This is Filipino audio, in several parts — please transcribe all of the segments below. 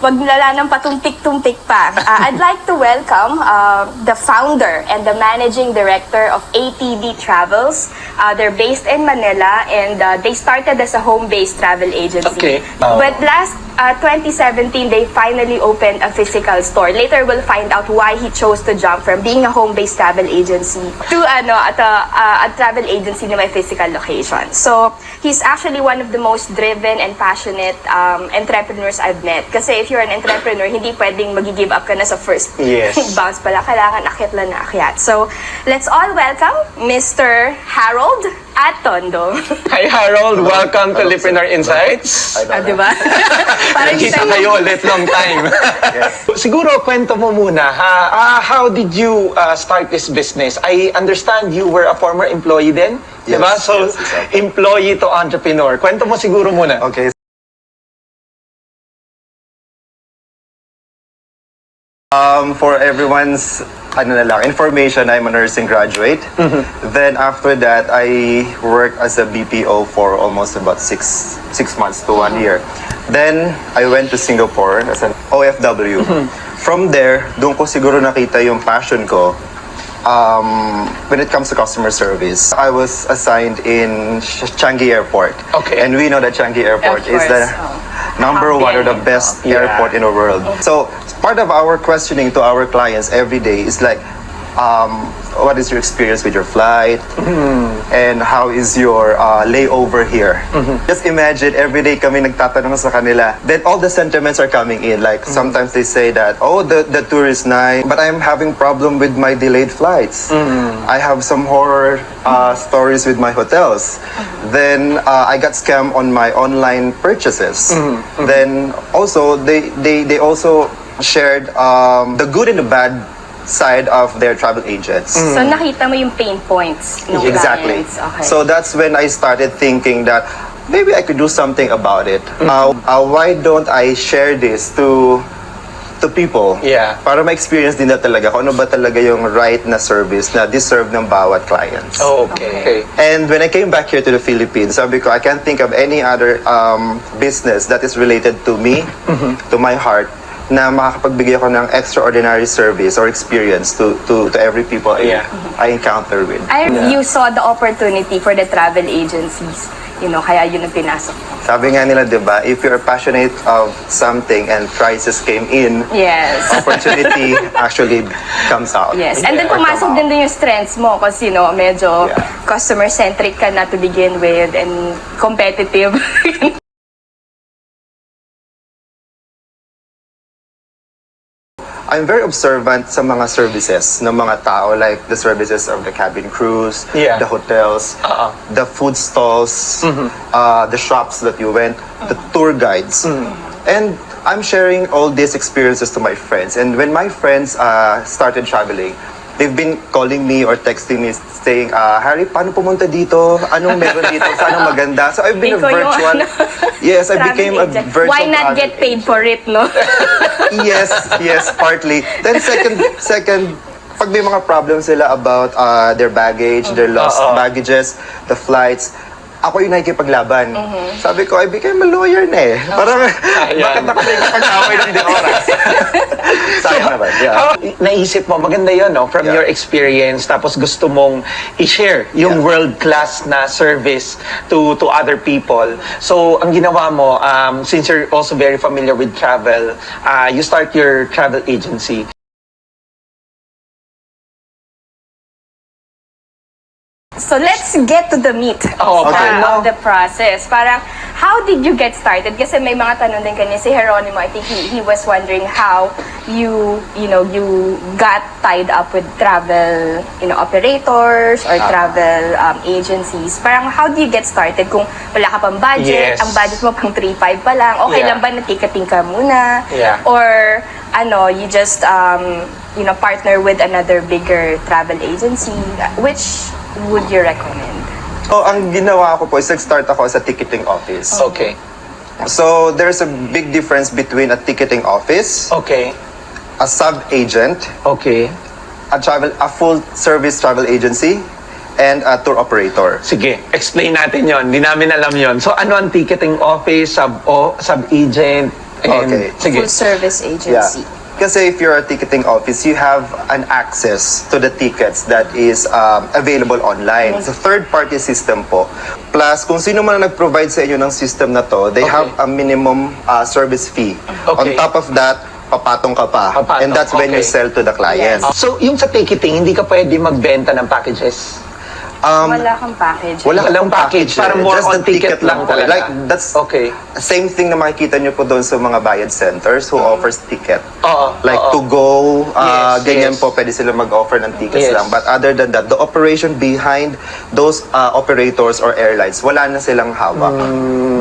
wag nilala ng patuntik-tuntik pa. I'd like to welcome the founder and the managing director of ATD Travels. They're based in Manila and they started as a home-based travel agency. Okay. But last 2017, they finally opened a physical store. Later, we'll find out why he chose to jump from being a home-based travel agency to a travel agency na may physical location. So, he's actually one of the most driven and passionate entrepreneurs I've met. Kasi if you're an entrepreneur, hindi pwedeng mag-give up ka na sa first Yes. bounce pala. Kailangan akyat lang na akyat. So, let's all welcome Mr. Harold Atondo. Hi Harold, welcome to Lipreneur Insights. Diba? Parang Kita kayo ulit, long time. Siguro, kwento mo muna, how did you start this business? I understand you were a former employee then, Yes, diba? So, yes, exactly. employee to entrepreneur. Kwento mo siguro muna. Okay. For everyone's information, I'm a nursing graduate. Then after that, I worked as a BPO for almost about six months to 1 year. Then I went to Singapore as an OFW. From there, doon ko siguro nakita yung passion ko when it comes to customer service. I was assigned in Changi Airport. Okay. And we know that Changi Airport Of is the course. number one or the best Yeah. airport in the world. So part of our questioning to our clients every day is like, what is your experience with your flight? And how is your layover here? Just imagine every day kami nagtatanong sa kanila. Then all the sentiments are coming in. Like sometimes they say that, oh, the tour is nice, but I'm having problem with my delayed flights. I have some horror stories with my hotels. Then I got scammed on my online purchases. Then also they also shared the good and the bad side of their travel agents. So, nakita mo yung pain points ng Exactly. clients. Okay. So that's when I started thinking that maybe I could do something about it. Why don't I share this to people? Yeah. Para ma-experience din na talaga kung ano ba talaga yung right na service na deserve ng bawat clients. Oh, okay. And when I came back here to the Philippines, sabi ko, I can't think of any other business that is related to me, to my heart, na makakapagbigay ako ng extraordinary service or experience to every people I encounter with. You saw the opportunity for the travel agencies, kaya yun ang pinasok mo. Sabi nga nila, di ba, if you're passionate of something and crisis came in, Yes. opportunity actually comes out. Yes. And then Or pumasok come din yung strengths mo kasi medyo Yeah. customer-centric ka na to begin with and competitive. I'm very observant sa mga services ng mga tao, like the services of the cabin crews, Yeah. the hotels, the food stalls, the shops that you went, the tour guides. And I'm sharing all these experiences to my friends. And when my friends started traveling, they've been calling me or texting me saying, Harry, paano pumunta dito? Anong meron dito? Saan ang maganda? So I've been a Ikaw yung virtual... Yes, I travel became a agent. virtual Why not travel get paid for it, no? yes, partly. Then second, pag may mga problems sila about their baggage, their lost baggages, the flights, ako yung nakikipaglaban. Sabi ko, I became a lawyer na eh. Parang, bakit ako nakikipag-away ng di oras? Sayang naman, yeah. Naisip mo, maganda yun, no? From Yeah. your experience, tapos gusto mong i-share yung Yeah. world-class na service to other people. So, ang ginawa mo, since you're also very familiar with travel, you start your travel agency. So let's get to the meat Okay. of the process. Parang, how did you get started? Kasi may mga tanong din kanina si Geronimo. I think he was wondering how you got tied up with travel, operators or travel agencies. Parang, how do you get started kung wala ka pang budget, Yes. ang budget mo pang 3-5 pa lang, okay Yeah. lang ba na ticketing ka muna? Yeah. Or, you just, partner with another bigger travel agency? Which would you recommend? So, ang ginawa ko po is nag-start ako sa ticketing office. Okay. So, there's a big difference between a ticketing office, Okay. a sub-agent, Okay. a full-service travel agency, and a tour operator. Sige, explain natin yon. Hindi namin alam yon. So, ano ang ticketing office, sub-agent, And, Okay. Sige. Full service agency. Kasi if you're a ticketing office, you have an access to the tickets that is available online. It's a third-party system po. Plus, kung sino man ang nag-provide sa inyo ng system na to, they Okay. have a minimum service fee. On Okay. top of that, papatong ka pa. Papatong, And that's when you okay. sell to the client. So, yung sa ticketing, hindi ka pwede magbenta ng packages? Wala kang package. Wala Walang package, parang more Just on the ticket lang po. talaga. Like, that's Okay. same thing na makikita nyo po doon sa mga bayad centers who offers ticket. Oo. Like oo. to go, Yes, ganyan yes. po, pwede sila mag-offer ng tickets Yes. lang. But other than that, the operation behind those operators or airlines, wala na silang hawak.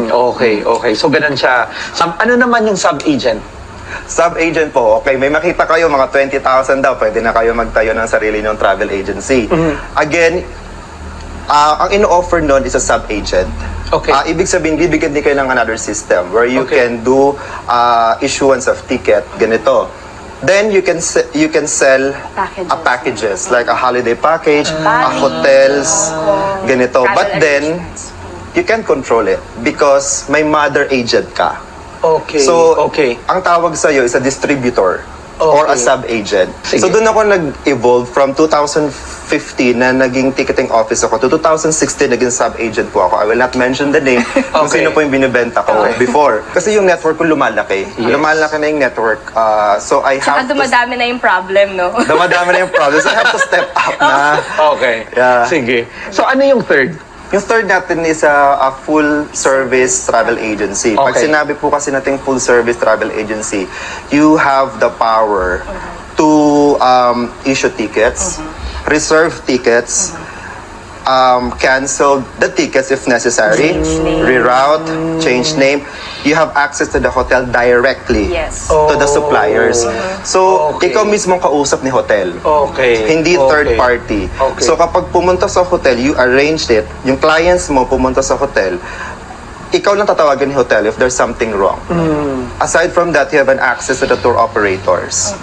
Okay, okay. So, ganun siya. Ano naman yung sub-agent? Sub-agent po, okay, may makita kayo, mga 20,000 daw, pwede na kayo magtayo ng sarili ng travel agency. Again, ang ino-offer nun is a sub-agent. Okay. Ibig sabihin, bibigyan din kayo ng another system where you Okay. can do issuance of ticket, ganito. Then you can sell packages like a holiday package, a hotels, ganito. Travel But then arrangements. you can control it because may mother agent ka. Okay. So, okay. ang tawag sa'yo is a distributor or a Okay. sub-agent. Sige. So, doon ako nag-evolve from 2015 na naging ticketing office ako to 2016 naging sub-agent po ako. I will not mention the name kung Okay. sino po yung binibenta ko before. Kasi yung network ko lumalaki. Yes. Lumalaki na yung network. So, I Saka have to... dumadami na yung problem, no? Dumadami na yung problems. I have to step up na. Okay. Yeah. Sige. So, ano yung third? Yung third natin is a full-service travel agency. Pag Okay. sinabi po kasi nating full-service travel agency, you have the power to issue tickets, reserve tickets, cancel the tickets if necessary, reroute, change name. You have access to the hotel directly Yes. to the suppliers. So, Okay. ikaw mismo ang kausap ni hotel. Okay. Hindi Okay. third party. Okay. So kapag pumunta sa hotel, you arranged it, yung clients mo pumunta sa hotel, ikaw lang tatawagan ni hotel if there's something wrong. Aside from that, you have an access to the tour operators.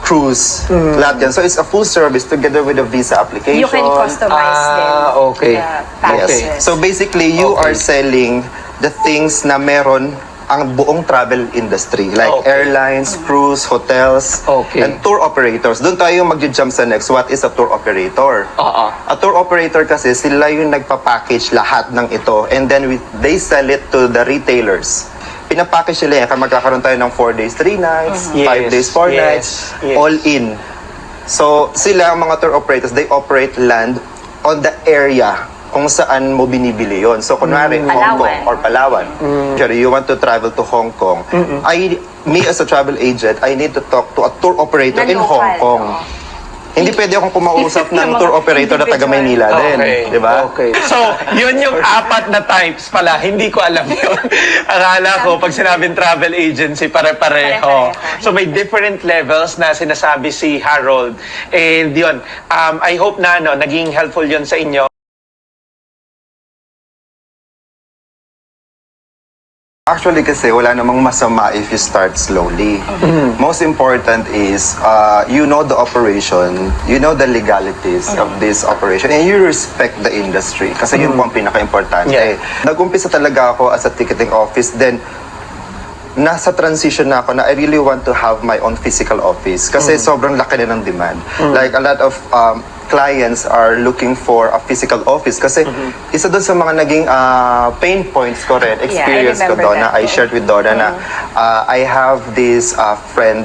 Cruise, lahat yan. So it's a full service together with the visa application. You can customize them. Okay. The Yes. packages. So basically, you Okay. are selling the things na meron ang buong travel industry. Like Okay. airlines, cruise, hotels, Okay. and tour operators. Doon tayo mag-jump sa next. What is a tour operator? Oo. A tour operator kasi sila yung nagpa-package lahat ng ito and then they sell it to the retailers. Pinapackage nila yan. Kaya magkakaroon tayo ng 4 days, 3 nights, 5 Yes, days, 4 yes, nights, yes. all in. So, sila, ang mga tour operators, they operate land on the area kung saan mo binibili yon. So, kunwari, Hong Kong Palawan. or Palawan. Sure, you want to travel to Hong Kong. Me as a travel agent, I need to talk to a tour operator Na in local, Hong Kong. oo. Hindi pwede akong kumausap ng Ng mga tour operator na taga Maynila din. Okay. Di ba? Okay. So, yun yung apat na types pala. Hindi ko alam yun. Akala ko, pag sinabing travel agency, pare-pareho. Pare-pareho. So, may different levels na sinasabi si Harold. And yun, I hope na naging helpful yun sa inyo. Actually kasi wala namang masama if you start slowly. Most important is you know the operation, you know the legalities of this operation, and you respect the industry. Kasi yun po ang pinaka-importante. Yeah. Nag-umpisa talaga ako as a ticketing office, then nasa transition na ako na I really want to have my own physical office kasi sobrang laki na ng demand. Like a lot of clients are looking for a physical office kasi isa doon sa mga naging pain points ko rin, experience ko remember doon na that I too. shared with Donna na I have this friend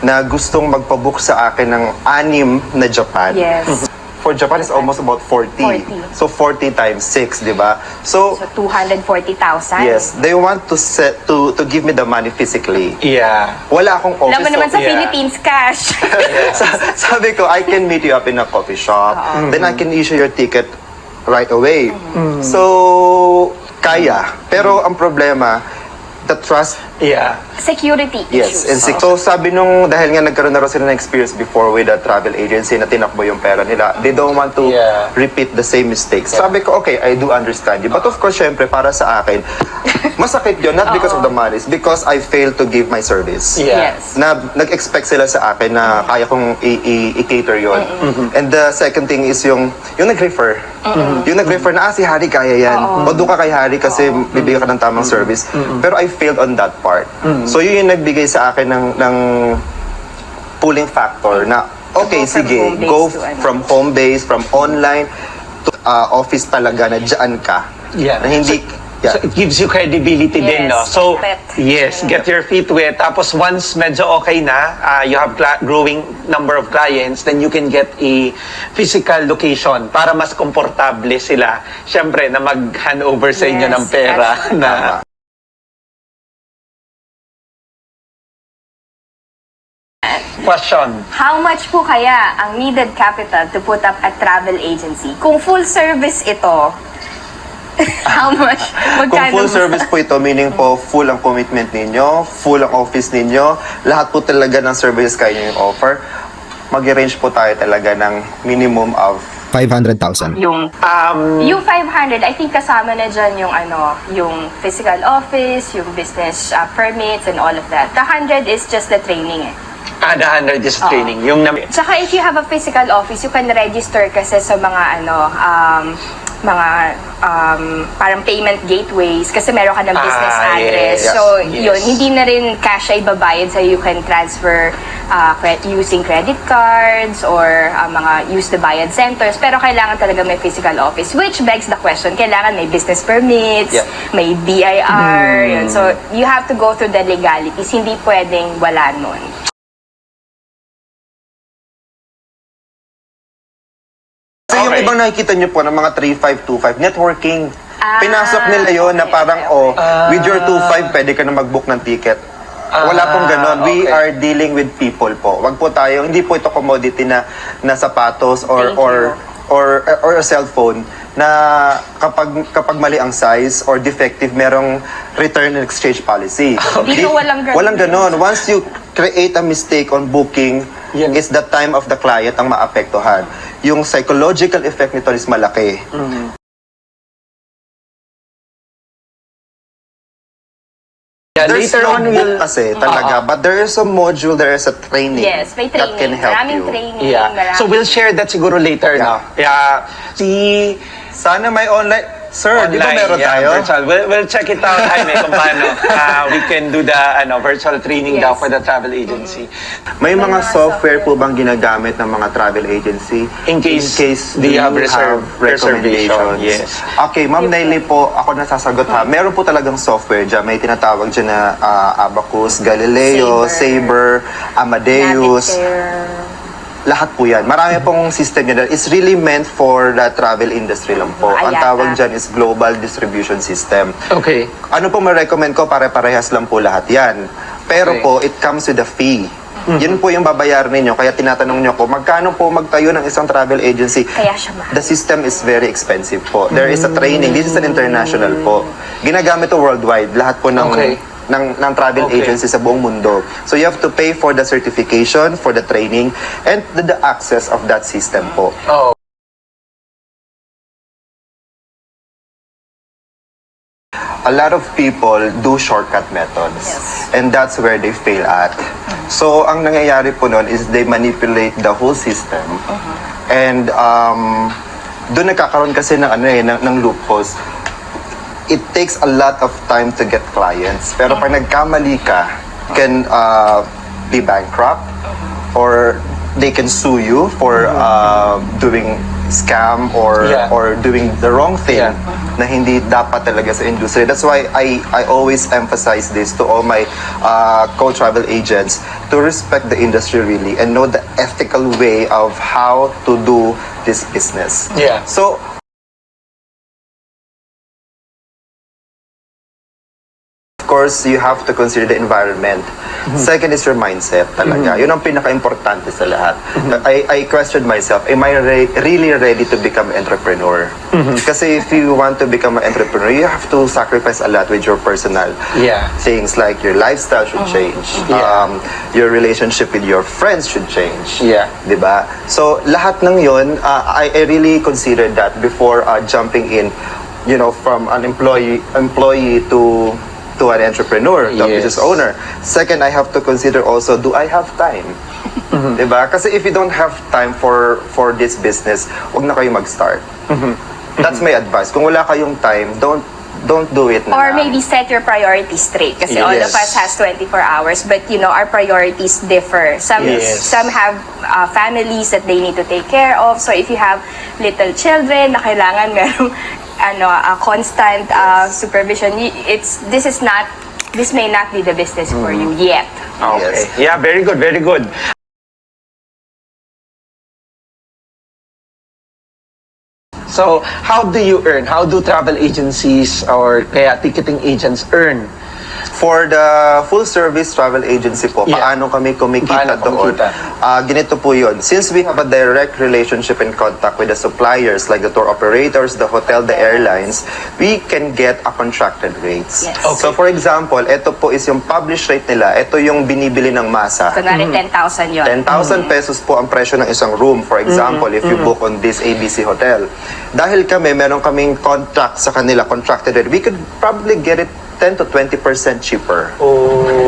na gustong magpabook sa akin ng 6 na Japan. Yes. For Japan, it's almost about 40. 40. So 40 times 6, di ba? So, So, 240,000. yes, they want to to give me the money physically. Yeah. Wala akong office. Alam mo naman sa yeah. Philippines, cash. Sabi ko, I can meet you up in a coffee shop. Then I can issue your ticket right away. So, kaya. Pero ang problema, the trust. Yeah. Security Yes. issues. And so, sabi nung, dahil nga nagkaroon na rin sila ng experience before with a travel agency na tinakbo yung pera nila, they don't want to Yeah. repeat the same mistakes. Sabi ko, okay, I do understand you. But of course, syempre, para sa akin, masakit yun, not because of the money, it's because I failed to give my service. Yeah. Yes. Na nag-expect sila sa akin na kaya kong i-cater yun. And the second thing is yung nag-refer. Yung nag-refer na, si Harry kaya yan. O doon ka kay Harry kasi bibigyan ka ng tamang service. Pero I failed on that part. So yun yung nagbigay sa akin ng pulling factor na okay, Go from sige, home base go to ano. from home base, from online to office talaga na dyan ka. Yeah. Na hindi, So it gives you credibility din, no? Yes, So, wet. yes, get your feet wet. Tapos once medyo okay na, you have growing number of clients, then you can get a physical location para mas komportable sila. Siyempre, na mag-hand over sa inyo Yes, ng pera actually. na... Question. How much po kaya ang needed capital to put up a travel agency? Kung full service ito, how much? kung Magkano full ba? service po ito, meaning po full ang commitment ninyo, full ang office ninyo, lahat po talaga ng services kayo yung offer, mag-range po tayo talaga ng minimum of 500,000. Yung 500, I think kasama na dyan yung yung physical office, yung business permits and all of that. The 100 is just the training eh. The 100 is training. Yung Tsaka if you have a physical office, you can register kasi sa mga parang payment gateways kasi meron ka ng business address. yes, So, yes. yun, hindi na rin cash ay babayad so you can transfer using credit cards or mga use the bayad centers. Pero kailangan talaga may physical office, which begs the question, kailangan may business permits, Yeah. may BIR, yun. So, you have to go through the legalities. Hindi pwedeng wala nun. So yung Okay. ibang nakikita nyo po ng mga 3525, networking. Ah, Pinasok nila yon na okay, parang, okay, with your 25, pwede ka na mag-book ng ticket. Wala pong ganun. We okay. are dealing with people po. Wag po tayo, hindi po ito commodity na sapatos Thank or a cellphone na kapag mali ang size or defective, merong return and exchange policy. Dito walang ganun. Walang ganun. Once you create a mistake on booking, Yan. is the time of the client ang maapektuhan. Yung psychological effect nito is malaki. Yeah, There's later no on, book we'll... kasi talaga, but there is a module, there is a training Yes, may that can training. help Maraming you. training. Yeah. maraming- So we'll share that siguro later, no? Yeah. Sana may online. Sir, di ba meron tayo? Virtual. We'll check it out, Jaime, kung paano we can do the virtual training daw Yes. for the travel agency. May May mga mga software po bang ginagamit ng mga travel agency In case they they have have reservation, recommendations? yes. Okay, Ma'am Naily po, ako nasasagot ha. Meron po talagang software dyan. May tinatawag dyan na Abacus, Galileo, Sabre, Amadeus. Navitaire. Lahat po yan. Marami pong system yan. It's really meant for the travel industry lang po. Ang Ayata. tawag dyan is Global Distribution System. Okay. Ano po ma-recommend ko? Pare-parehas lang po lahat yan. Pero Okay. po, it comes with a fee. Yun po yung babayaran ninyo. Kaya tinatanong nyo ko, magkano po magtayo ng isang travel agency? Kaya siya mahal. The system is very expensive po. There is a training. This is an international po. Ginagamit to worldwide. Lahat po ng Okay. ng travel Okay. agency sa buong mundo. So you have to pay for the certification, for the training, and the access of that system po. Oh. A lot of people do shortcut methods. Yes. And that's where they fail at. So, ang nangyayari po nun is they manipulate the whole system. And doon nagkakaroon kasi ng loopholes. It takes a lot of time to get clients. Pero pag nagkamali ka, can be bankrupt or they can sue you for doing scam or Yeah. or doing the wrong thing Yeah. na hindi dapat talaga sa industry. That's why I always emphasize this to all my co-travel agents to respect the industry really and know the ethical way of how to do this business. Yeah. So, of course, you have to consider the environment. Second is your mindset talaga. Yun ang pinaka-importante sa lahat. I questioned myself, am I really ready to become an entrepreneur? Kasi if you want to become an entrepreneur, you have to sacrifice a lot with your personal Yeah. things like your lifestyle should change. Yeah. Your relationship with your friends should change. Yeah. 'Di ba? So lahat ng 'yon, I really considered that before jumping in, from an employee to an entrepreneur, to a Yes. business owner. Second, I have to consider also, do I have time? 'Di ba? Kasi if you don't have time for this business, wag na kayo mag-start. That's my advice. Kung wala kayong time, don't don't do it na Or lang. maybe set your priorities straight kasi all of Yes. us has 24 hours but our priorities differ. Some Yes. some have families that they need to take care of. So if you have little children na kailangan merong constant supervision, this may not be the business for you yet. Okay. Yes. Yeah, very good, very good. So, how do you earn? How do travel agencies or kaya ticketing agents earn? For the full-service travel agency po, Yeah. paano kami kumikita Paano doon? kumikita? Ganito po yun. Since we have a direct relationship and contact with the suppliers like the tour operators, the hotel, the airlines, we can get a contracted rates. Yes. Okay. So for example, ito po is yung published rate nila. Ito yung binibili ng masa. Kunwari 10,000 yun. 10,000 pesos po ang presyo ng isang room. For example, if you book on this ABC hotel. Dahil meron kaming contract sa kanila, contracted rate, we could probably get it 10 to 20% cheaper.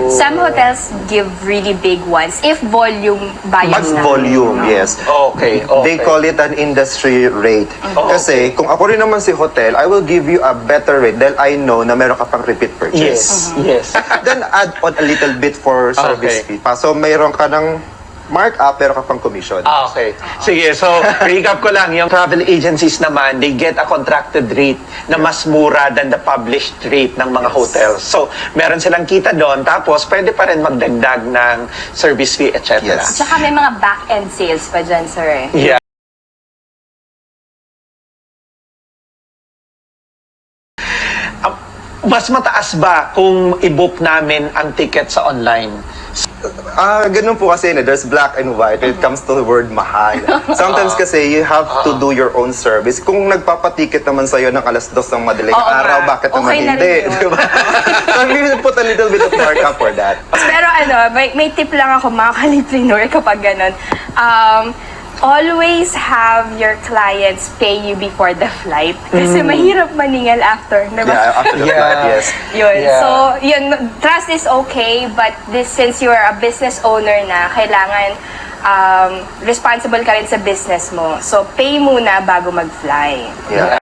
Some hotels give really big ones if volume Pag buyers na. volume, yes. Okay, okay. They call it an industry rate. Kasi kung ako rin naman si hotel, I will give you a better rate dahil I know na meron ka pang repeat purchase. Yes, yes. Then add on a little bit for service Okay. fee. So mayroon ka ng markup pero ka pang commission. Okay. Sige, so recap ko lang. Yung travel agencies naman, they get a contracted rate na mas mura than the published rate ng mga hotels. So, meron silang kita doon. Tapos, pwede pa rin magdagdag ng service fee, etc. Yes. Tsaka may mga back-end sales pa dyan, sir. Yeah. Mas mataas ba kung i-book namin ang ticket sa online? Ganun po kasi, there's black and white when it comes to the word mahal. Sometimes kasi you have to do your own service. Kung nagpapatikit naman sa'yo ng alas 2 ng madaling Oo araw, nga. bakit Okay naman na hindi? rin yun. Diba? So we will put a little bit of markup for that. Pero may tip lang ako mga kalipreneur kapag ganun. Always have your clients pay you before the flight. Kasi mahirap maningal after. Diba? Yeah, after the Yeah. flight, yes. Yun. Yeah. So, trust is okay, but since you're a business owner na, kailangan responsible ka rin sa business mo. So, pay muna bago mag-fly. Yeah.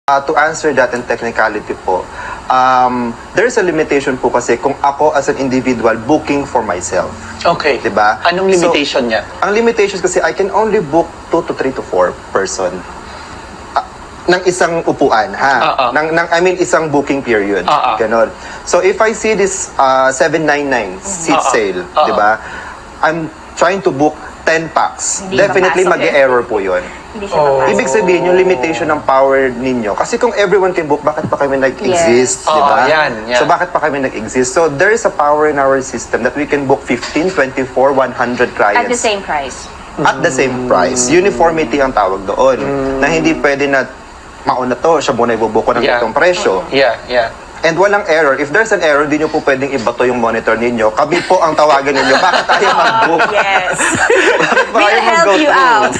To answer that in technicality po, there's a limitation po kasi kung ako as an individual booking for myself. Okay. Diba? Anong limitation niya? Ang limitations kasi I can only book 2 to 3 to 4 person ng isang upuan, ha? I mean, isang booking period. Ganon. So, if I see this 799 seat sale, di ba? I'm trying to book 10 packs. Hindi Definitely papasok mag-error po yun. Hindi siya papasok. Ibig sabihin, yung limitation ng power ninyo. Kasi kung everyone can book, bakit pa kami nag-exist? Yes. Di ba? Yan. So, bakit pa kami nag-exist? So, there is a power in our system that we can book 15, 24, 100 clients. At the same price. At the same price. Uniformity ang tawag doon. Na hindi pwede na mauna to, siya muna ibubuko ng Yeah. itong presyo. Yeah, yeah. And walang error. If there's an error, hindi nyo po pwedeng ibato yung monitor ninyo. Kami po ang tawagan ninyo. Bakit tayo mag-book? Yes. Bakit ba We'll kayo help mag-go you through? out.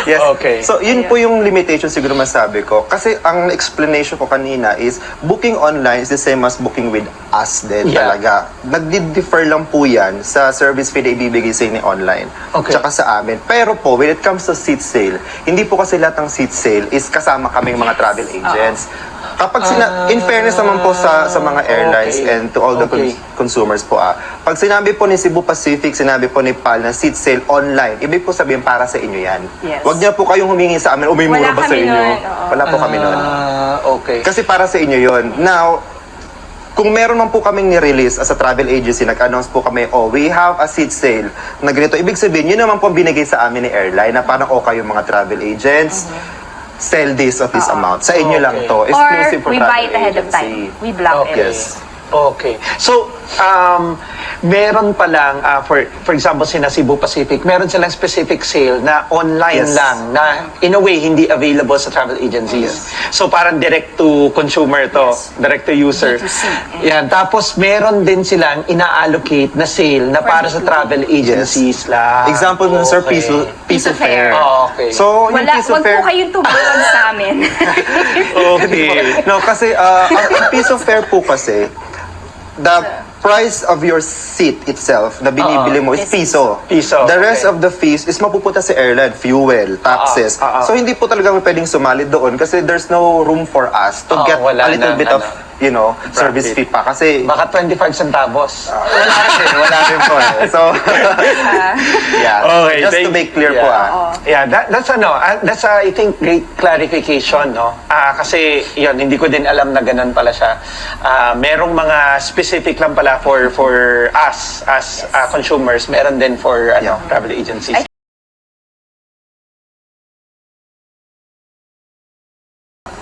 Yes. Okay. So, yun po yung limitation siguro masabi ko. Kasi ang explanation ko kanina is, booking online is the same as booking with us din Yeah. talaga. Nagdi-differ lang po yan sa service fee na ibibigay sa inyo online. Okay. Tsaka sa amin. Pero po, when it comes to seat sale, hindi po kasi lahat ng seat sale is kasama kaming mga travel agents. Kapag in fairness naman po sa mga airlines Okay. and to all the Okay. consumers po, pag sinabi po ni Cebu Pacific, sinabi po ni PAL na seat sale online, ibig po sabihin para sa inyo yan. Yes. Huwag niyo po kayong humingi sa amin, may Wala mura ba sa kami inyo? nun, oo. Wala po kami nun. Okay. Kasi para sa inyo yon. Now, kung meron man po kaming ni-release as a travel agency, nag-announce po kami, we have a seat sale na ganito. Ibig sabihin, yun naman po ang binigay sa amin ni airline na parang kayo mga travel agents, sell this of this amount. Sa inyo lang to. Or Exclusive for we travel buy it ahead of agency. time. We block Okay. it. Yes. Okay. So, meron pa lang, for example, sina Cebu Pacific, meron silang specific sale na online Yes. lang, na in a way, hindi available sa travel agencies. So, parang direct to consumer to, direct to user. D2C. Yan. Tapos, meron din silang ina-allocate na sale na para sa travel agencies lang. Example nun, sir, Okay. piece of fare. Oh, okay. So, yung Wag piece of po fare... kayong tumawag sa amin. Okay. No, kasi ang piece of fare po kasi, price of your seat itself na binibili mo is Is piso. piso, The rest okay. of the fees is mapupunta sa airline, fuel, taxes. So hindi po talaga kami pwedeng sumali doon kasi there's no room for us to get wala a little nang bit of, service fee pa. Kasi Baka 25 centavos. wala rin po eh. So, yeah. Okay, Just to make clear po Yeah, that's I think great clarification, no? Kasi yun, hindi ko din alam na ganun pala siya. Merong mga specific lang pala for us as consumers, meron din for travel agencies.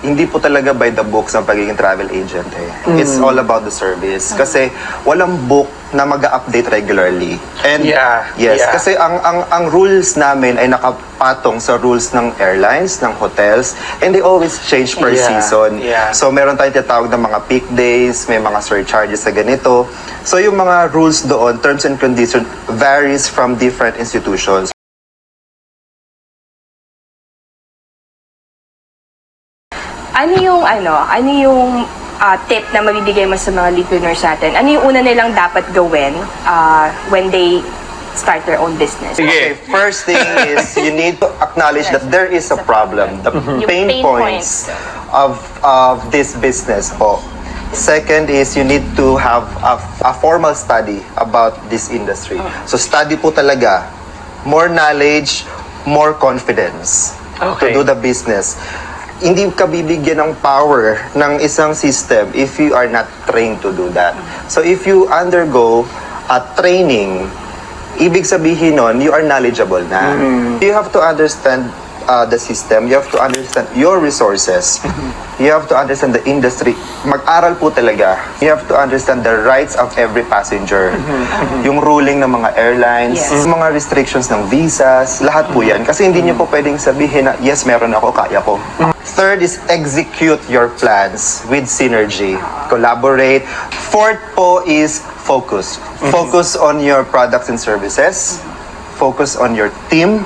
Hindi po talaga by the books ang pagiging travel agent eh. It's all about the service. Kasi walang book na mag-update regularly. And yes, kasi ang rules namin ay nakapatong sa rules ng airlines, ng hotels, and they always change per season. So meron tayong tinatawag ng mga peak days, may mga surcharges sa ganito. So yung mga rules doon, terms and conditions, varies from different institutions. Ano yung tip na mabibigay mo sa mga listeners natin? Ano yung una nilang dapat gawin when they start their own business? Okay, first thing is you need to acknowledge that there is a problem, the pain points of this business po. Second is you need to have a formal study about this industry. So study po talaga, more knowledge, more confidence to do the business. Hindi ka bibigyan ng power ng isang system if you are not trained to do that. So if you undergo a training, ibig sabihin nun, you are knowledgeable na. You have to understand the system, you have to understand your resources, you have to understand the industry. Mag-aral po talaga. You have to understand the rights of every passenger. Yung ruling ng mga airlines, mga restrictions ng visas, lahat po yan. Kasi hindi niyo po pwedeng sabihin na, yes, meron ako, kaya ko. Third is execute your plans with synergy. Collaborate. Fourth po is focus. Focus on your products and services. Focus on your team.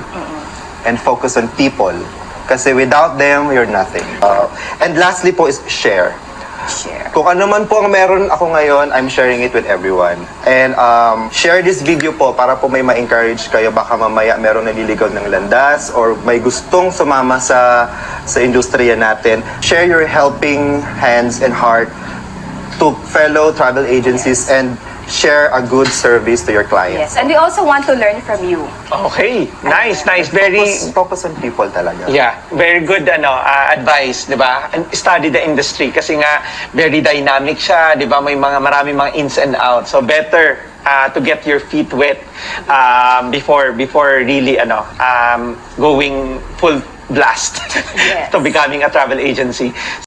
And focus on people. Kasi without them, you're nothing. And lastly po is share. Kung ano man po ang meron ako ngayon, I'm sharing it with everyone. And share this video po para po may ma-encourage kayo. Baka mamaya meron naliligaw ng landas or may gustong sumama sa industriya natin. Share your helping hands and heart to fellow travel agencies and share a good service to your clients. Yes, and we also want to learn from you. Okay, nice. Very Focus on people talaga. very good advice, 'di ba? And study the industry kasi nga very dynamic siya, 'di ba? May maraming mga ins and outs. So better to get your feet wet before really going full blast to becoming a travel agency.